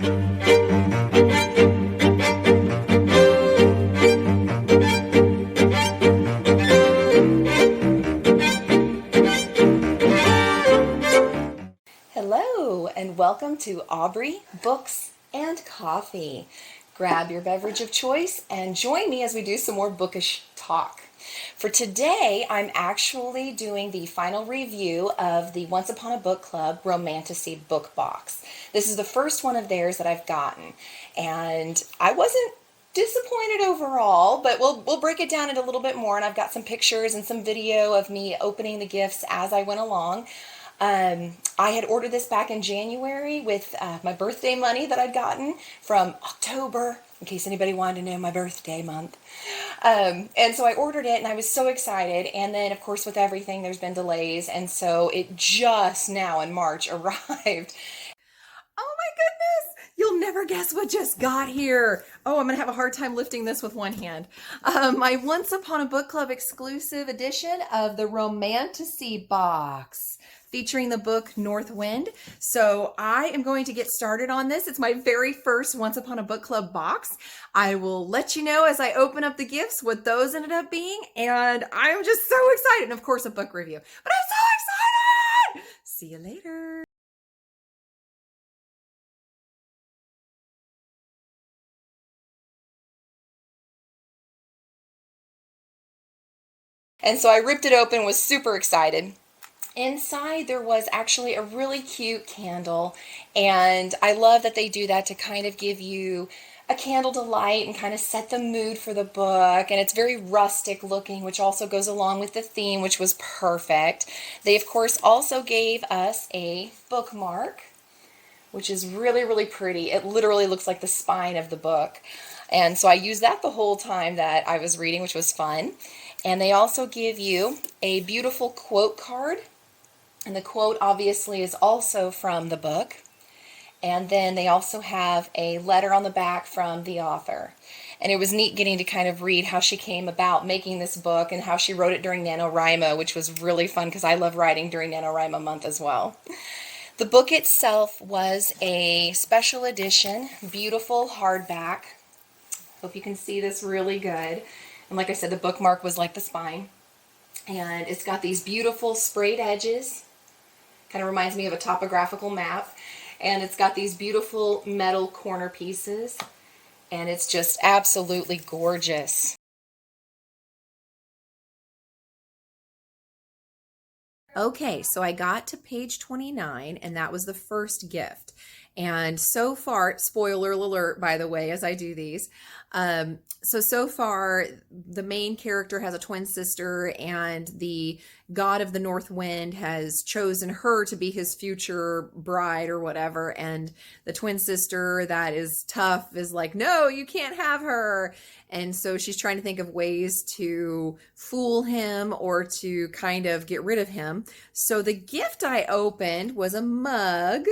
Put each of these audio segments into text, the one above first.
Hello, and welcome to Aubrey Books and Coffee. Grab your beverage of choice and join me as we do some more bookish talk. For today, I'm actually doing the final review of the Once Upon a Book Club Romantasy book box. This is the first one of theirs that I've gotten, and I wasn't disappointed overall, but we'll break it down into a little bit more, and I've got some pictures and some video of me opening the gifts as I went along. I had ordered this back in January with my birthday money that I'd gotten from October, in case anybody wanted to know my birthday month. And so I ordered it and I was so excited. And then, of course, with everything, there's been delays. And so it just now in March arrived. Oh my goodness! You'll never guess what just got here. Oh, I'm going to have a hard time lifting this with one hand. My Once Upon a Book Club exclusive edition of the Romantasy box, featuring the book North Wind. So I am going to get started on this. It's my very first Once Upon a Book Club box. I will let you know as I open up the gifts what those ended up being. And I'm just so excited. And of course, a book review. But I'm so excited! See you later. And so I ripped it open, was super excited. Inside there was actually a really cute candle, and I love that they do that to kind of give you a candle to light and kind of set the mood for the book. And it's very rustic looking, which also goes along with the theme, which was perfect. They of course also gave us a bookmark, which is really, really pretty. It literally looks like the spine of the book. And so I used that the whole time that I was reading, which was fun. And they also give you a beautiful quote card. And the quote obviously is also from the book. And then they also have a letter on the back from the author. And it was neat getting to kind of read how she came about making this book and how she wrote it during NaNoWriMo, which was really fun because I love writing during NaNoWriMo month as well. The book itself was a special edition, beautiful hardback. Hope you can see this really good. And like I said, the bookmark was like the spine. And it's got these beautiful sprayed edges. Kind of reminds me of a topographical map. And it's got these beautiful metal corner pieces. And it's just absolutely gorgeous. Okay, so I got to page 29, and that was the first gift. And so far, spoiler alert, by the way, as I do these. So far, the main character has a twin sister, and the god of the North Wind has chosen her to be his future bride or whatever. And the twin sister that is tough is like, no, you can't have her. And so she's trying to think of ways to fool him or to kind of get rid of him. So the gift I opened was a mug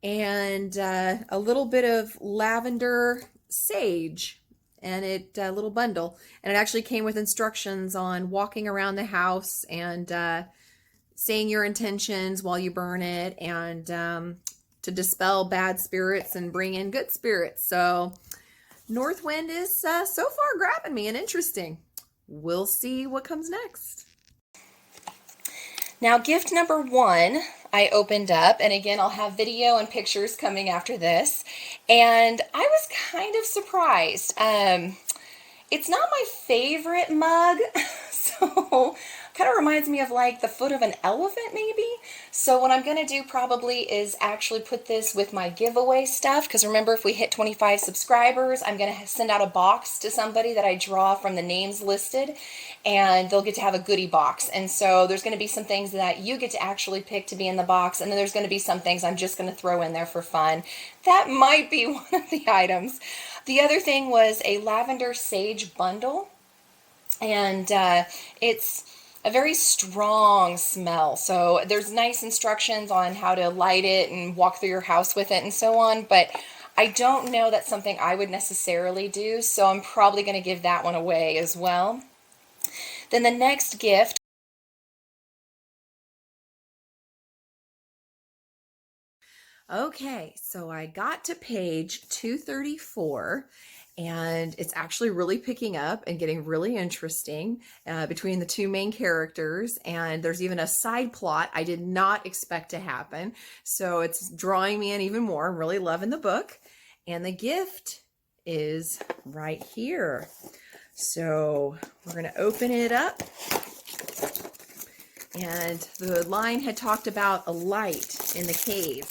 and a little bit of lavender sage, and a little bundle, and it actually came with instructions on walking around the house and saying your intentions while you burn it, and to dispel bad spirits and bring in good spirits. So North Wind is so far grabbing me and interesting. We'll see what comes next. Now, gift number one I opened up, and again, I'll have video and pictures coming after this, and I was kind of surprised. It's not my favorite mug, so kind of reminds me of like the foot of an elephant maybe. So what I'm going to do probably is actually put this with my giveaway stuff, because remember, if we hit 25 subscribers, I'm going to send out a box to somebody that I draw from the names listed, and they'll get to have a goodie box. And so there's going to be some things that you get to actually pick to be in the box, and then there's going to be some things I'm just going to throw in there for fun. That might be one of the items. The other thing was a lavender sage bundle, and it's a very strong smell. So there's nice instructions on how to light it and walk through your house with it and so on, but I don't know that's something I would necessarily do, so I'm probably going to give that one away as well. Then the next gift Okay, so I got to page 234, and it's actually really picking up and getting really interesting between the two main characters. And there's even a side plot I did not expect to happen. So it's drawing me in even more. I'm really loving the book. And the gift is right here. So we're going to open it up. And the line had talked about a light in the cave,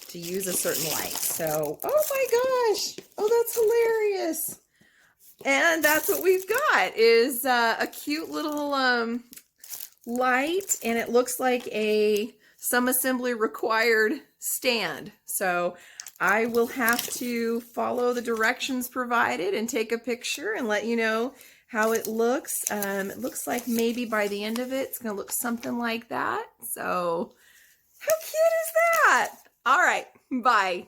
to use a certain light. So, oh my gosh, oh, that's hilarious. And that's what we've got, is a cute little light, and it looks like some assembly required stand. So I will have to follow the directions provided and take a picture and let you know how it looks. It looks like maybe by the end of it, it's gonna look something like that. So how cute is that? All right, bye.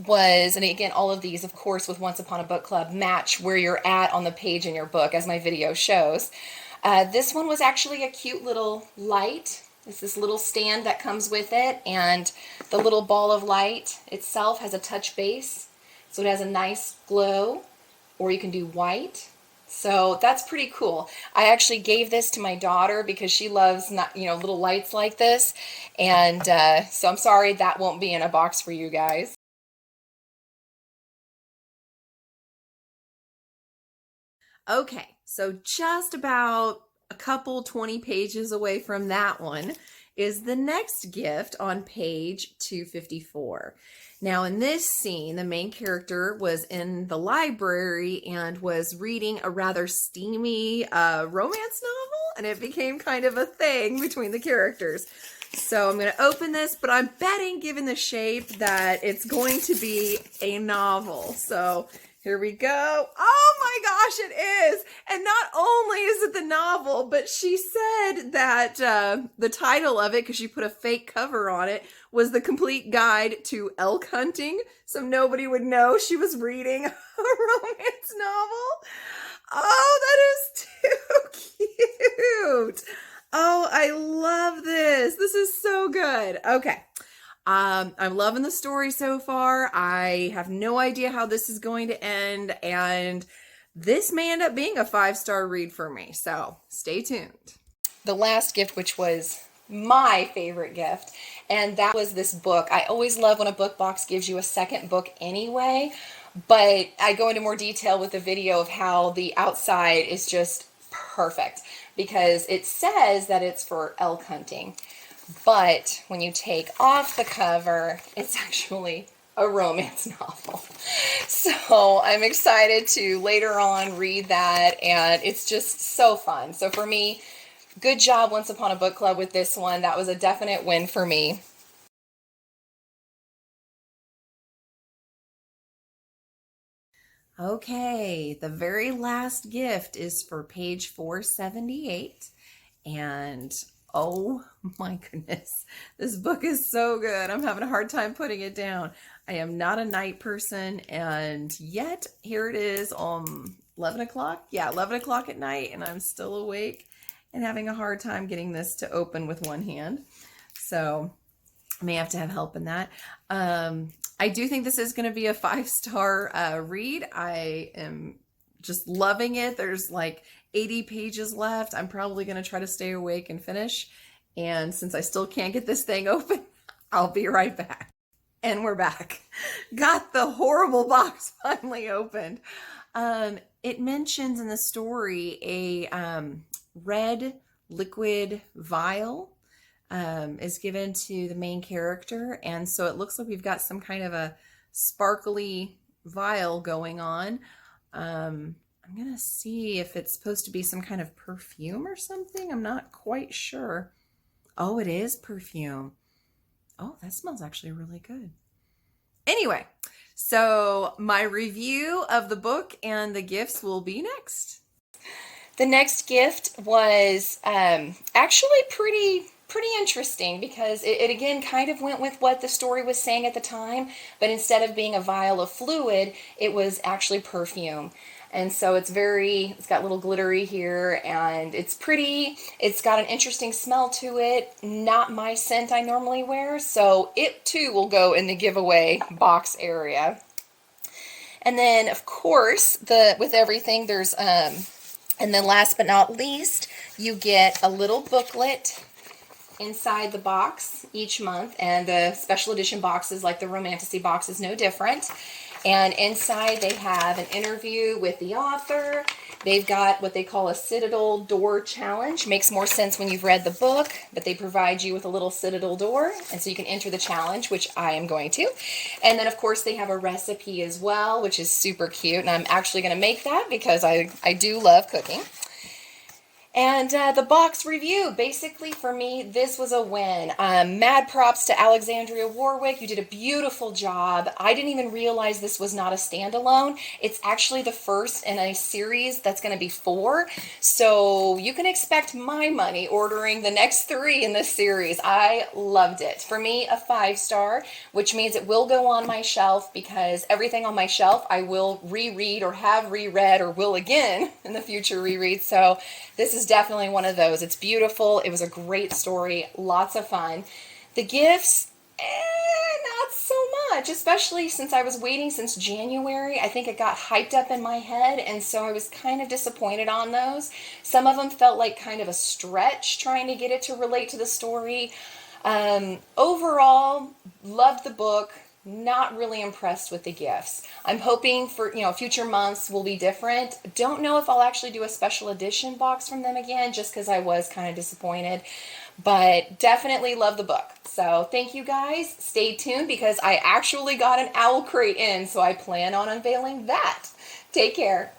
And again, all of these, of course, with Once Upon a Book Club, match where you're at on the page in your book, as my video shows. This one was actually a cute little light. It's this little stand that comes with it, and the little ball of light itself has a touch base, so it has a nice glow, or you can do white. So that's pretty cool. I actually gave this to my daughter because she loves little lights like this. And so I'm sorry that won't be in a box for you guys. Okay, so just about a couple 20 pages away from that one is the next gift on page 254. Now, in this scene, the main character was in the library and was reading a rather steamy romance novel, and it became kind of a thing between the characters. So I'm going to open this, but I'm betting, given the shape, that it's going to be a novel. So here we go. Oh my gosh, it is. And not only is it the novel, but she said that the title of it, because she put a fake cover on it, was The Complete Guide to Elk Hunting. So nobody would know she was reading a romance novel. Oh, that is too cute. Oh, I love this. This is so good. Okay. I'm loving the story so far. I have no idea how this is going to end, and this may end up being a 5-star read for me, so stay tuned. The last gift, which was my favorite gift, and that was this book. I always love when a book box gives you a second book anyway, but I go into more detail with the video of how the outside is just perfect, because it says that it's for elk hunting. But when you take off the cover, it's actually a romance novel. So I'm excited to later on read that, and it's just so fun. So for me, good job, Once Upon a Book Club, with this one. That was a definite win for me. Okay, the very last gift is for page 478, and oh my goodness, this book is so good. I'm having a hard time putting it down. I am not a night person, and yet here it is 11 o'clock. Yeah, 11 o'clock at night, and I'm still awake and having a hard time getting this to open with one hand. So I may have to have help in that. I do think this is going to be a 5-star read. I am just loving it. There's like 80 pages left. I'm probably going to try to stay awake and finish. And since I still can't get this thing open, I'll be right back. And we're back. Got the horrible box finally opened. It mentions in the story a red liquid vial is given to the main character, and so it looks like we've got some kind of a sparkly vial going on. I'm gonna see if it's supposed to be some kind of perfume or something. I'm not quite sure. Oh, it is perfume. Oh, that smells actually really good. Anyway, so my review of the book and the gifts will be next. The next gift was actually pretty interesting, because it again kind of went with what the story was saying at the time, but instead of being a vial of fluid, it was actually perfume. And so it's got little glittery here, and it's pretty. It's got an interesting smell to it. Not my scent I normally wear, so it too will go in the giveaway box area. And then, of course, with everything, there's, and then last but not least, you get a little booklet inside the box each month, and the special edition boxes, like the Romantasy box, is no different. And inside they have an interview with the author. They've got what they call a Citadel door challenge. Makes more sense when you've read the book, but they provide you with a little Citadel door, and so you can enter the challenge, which I am going to. And then, of course, they have a recipe as well, which is super cute, and I'm actually going to make that because I do love cooking. And the box review, basically for me, this was a win. Mad props to Alexandria Warwick. You did a beautiful job. I didn't even realize this was not a standalone. It's actually the first in a series that's going to be 4. So you can expect my money ordering the next 3 in this series. I loved it. For me, a 5-star, which means it will go on my shelf, because everything on my shelf I will reread or have reread or will again in the future reread. So this is definitely one of those. It's beautiful. It was a great story. Lots of fun. The gifts, not so much, especially since I was waiting since January. I think it got hyped up in my head, and so I was kind of disappointed on those. Some of them felt like kind of a stretch trying to get it to relate to the story. Overall, loved the book. Not really impressed with the gifts. I'm hoping for, future months will be different. Don't know if I'll actually do a special edition box from them again, just because I was kind of disappointed. But definitely love the book. So thank you guys. Stay tuned, because I actually got an owl crate in, so I plan on unveiling that. Take care.